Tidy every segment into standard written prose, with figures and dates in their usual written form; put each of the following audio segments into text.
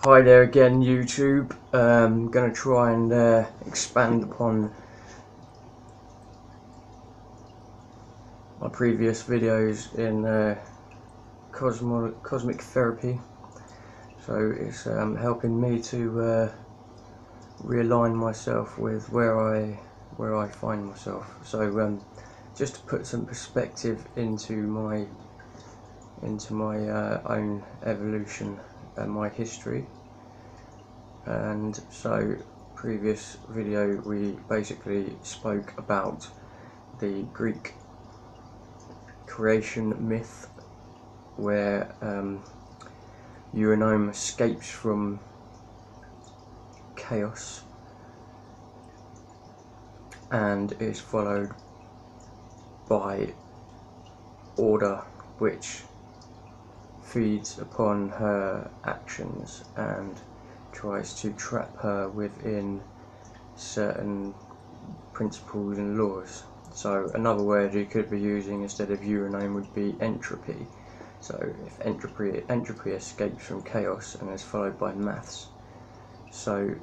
Hi there again, YouTube. Going to try and expand upon my previous videos in cosmic therapy. So it's helping me to realign myself with where I find myself. So just to put some perspective into my own evolution and my history. And so previous video we basically spoke about the Greek creation myth, where Eurynome escapes from chaos and is followed by order, which feeds upon her actions and tries to trap her within certain principles and laws. So another word you could be using instead of Eurynome would be entropy. So if entropy escapes from chaos and is followed by maths. So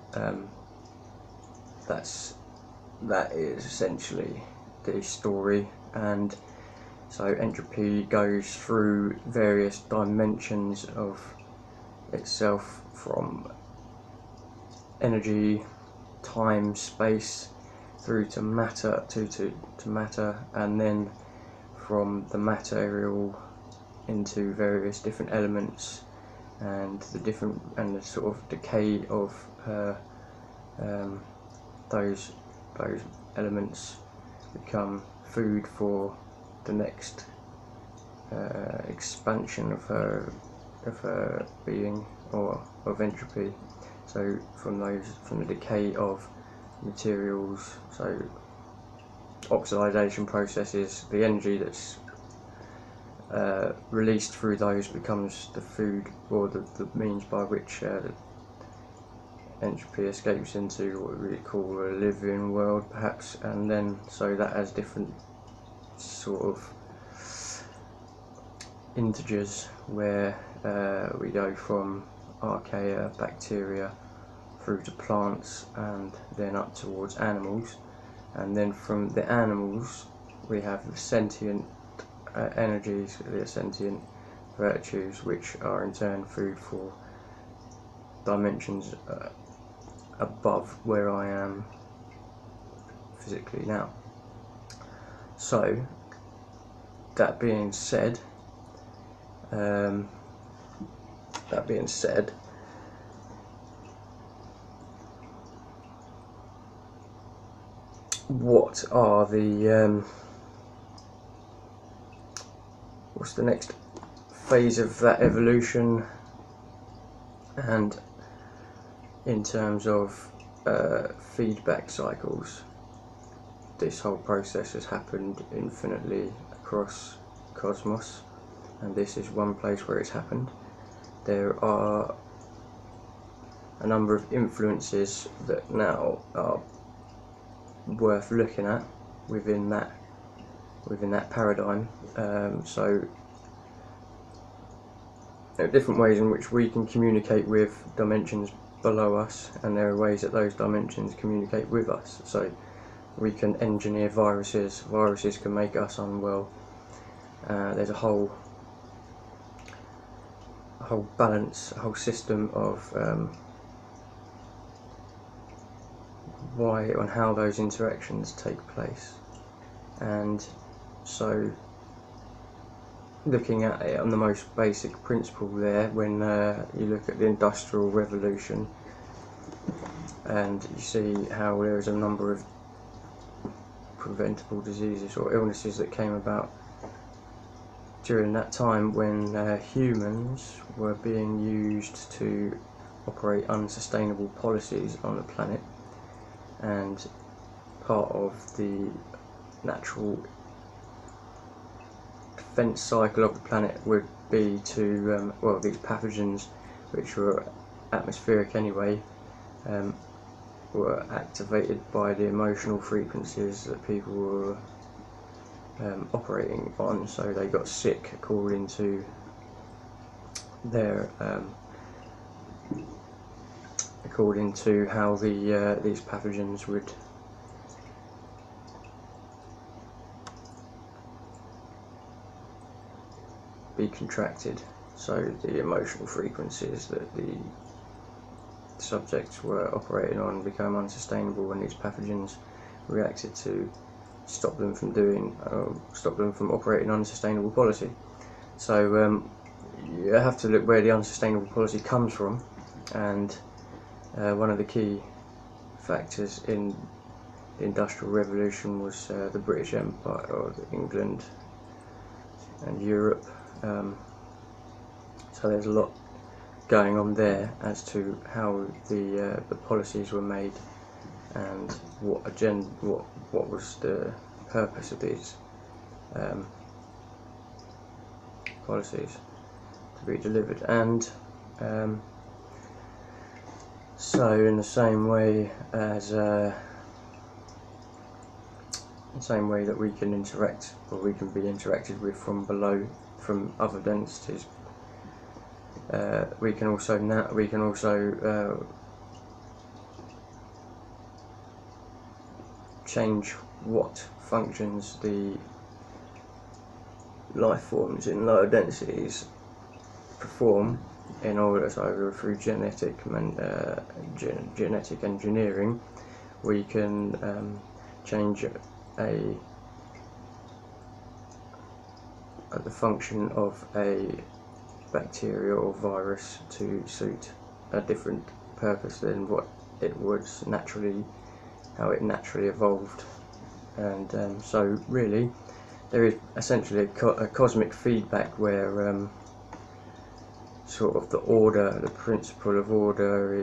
that is essentially the story. And so entropy goes through various dimensions of itself, from energy, time, space, through to matter, to matter, and then from the material into various different elements, and the sort of decay of those elements become food for the next expansion of her being, or of entropy. So from the decay of materials, so oxidation processes, the energy that's released through those becomes the food, or the means by which entropy escapes into what we call a living world, perhaps. And then so that has different sort of integers, where we go from archaea, bacteria, through to plants, and then up towards animals. And then from the animals we have the sentient energies, the sentient virtues, which are in turn food for dimensions above where I am physically now. So that being said, what are the what's the next phase of that evolution? And in terms of feedback cycles, this whole process has happened infinitely across cosmos, and this is one place where it's happened. There are a number of influences that now are worth looking at within that paradigm. So there are different ways in which we can communicate with dimensions below us, and there are ways that those dimensions communicate with us. So we can engineer viruses. Viruses can make us unwell. There's a whole balance, a whole system of why and how those interactions take place. And so looking at it on the most basic principle there, when you look at the Industrial Revolution, and you see how there is a number of preventable diseases or illnesses that came about during that time, when humans were being used to operate unsustainable policies on the planet. And part of the natural defense cycle of the planet would be to, well, these pathogens, which were atmospheric anyway, were activated by the emotional frequencies that people were operating on. So they got sick according to their according to how these pathogens would be contracted. So the emotional frequencies that the subjects were operating on became unsustainable when these pathogens reacted to stop them from operating unsustainable policy. So you have to look where the unsustainable policy comes from, and one of the key factors in the Industrial Revolution was the British Empire, or England and Europe. So there's a lot going on there as to how the policies were made and what was the purpose of these policies to be delivered. And so in the same way that we can interact, or we can be interacted with from below, from other densities, we can also change what functions the life forms in lower densities perform, in order, so either through genetic engineering, we can change the function of a bacteria or virus to suit a different purpose than what it was naturally, how it naturally evolved. And so really there is essentially a cosmic feedback where sort of the order, the principle of order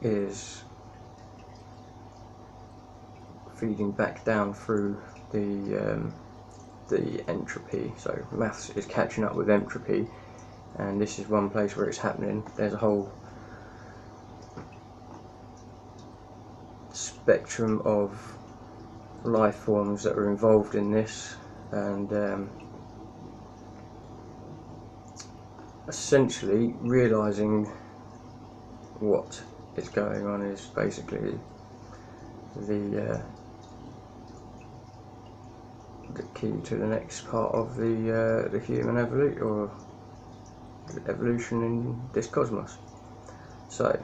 is feeding back down through the entropy. So maths is catching up with entropy, and this is one place where it's happening. There's a whole spectrum of life forms that are involved in this, and essentially realizing what is going on is basically the key to the next part of the human evolution, or the evolution in this cosmos. So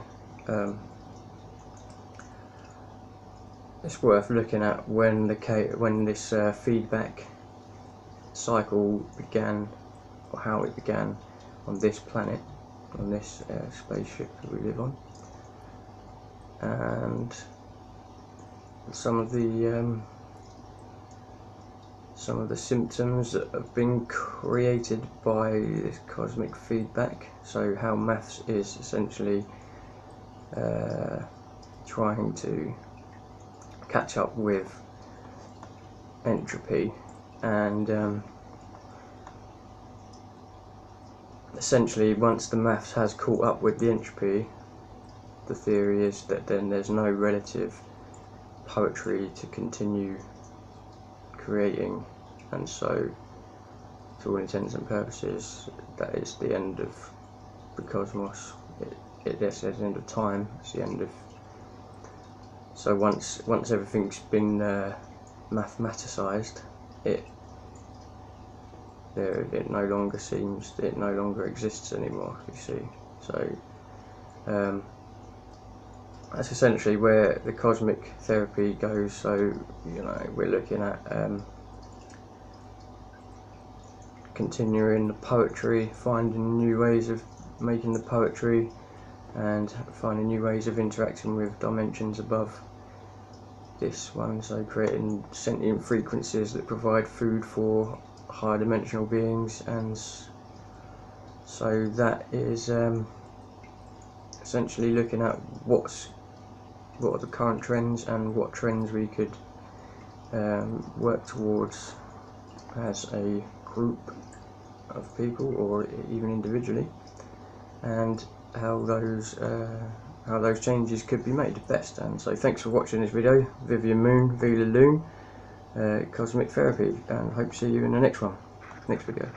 it's worth looking at when this feedback cycle began, or how it began on this planet, on this spaceship that we live on, and some of the symptoms that have been created by this cosmic feedback. So how maths is essentially trying to catch up with entropy, and essentially once the maths has caught up with the entropy, the theory is that then there's no relative poetry to continue creating, and so to all intents and purposes that is the end of the cosmos. It's the end of time. It's the end of, so once everything's been mathematicized, it no longer exists anymore, you see. So that's essentially where the cosmic therapy goes. So we're looking at continuing the poetry, finding new ways of making the poetry, and finding new ways of interacting with dimensions above this one, so creating sentient frequencies that provide food for higher dimensional beings. And so that is essentially looking at what are the current trends and what trends we could work towards as a group of people, or even individually, and how those changes could be made best. And so thanks for watching this video. Vivian Moon, Vila Loon, Cosmic Therapy, and hope to see you in the next video.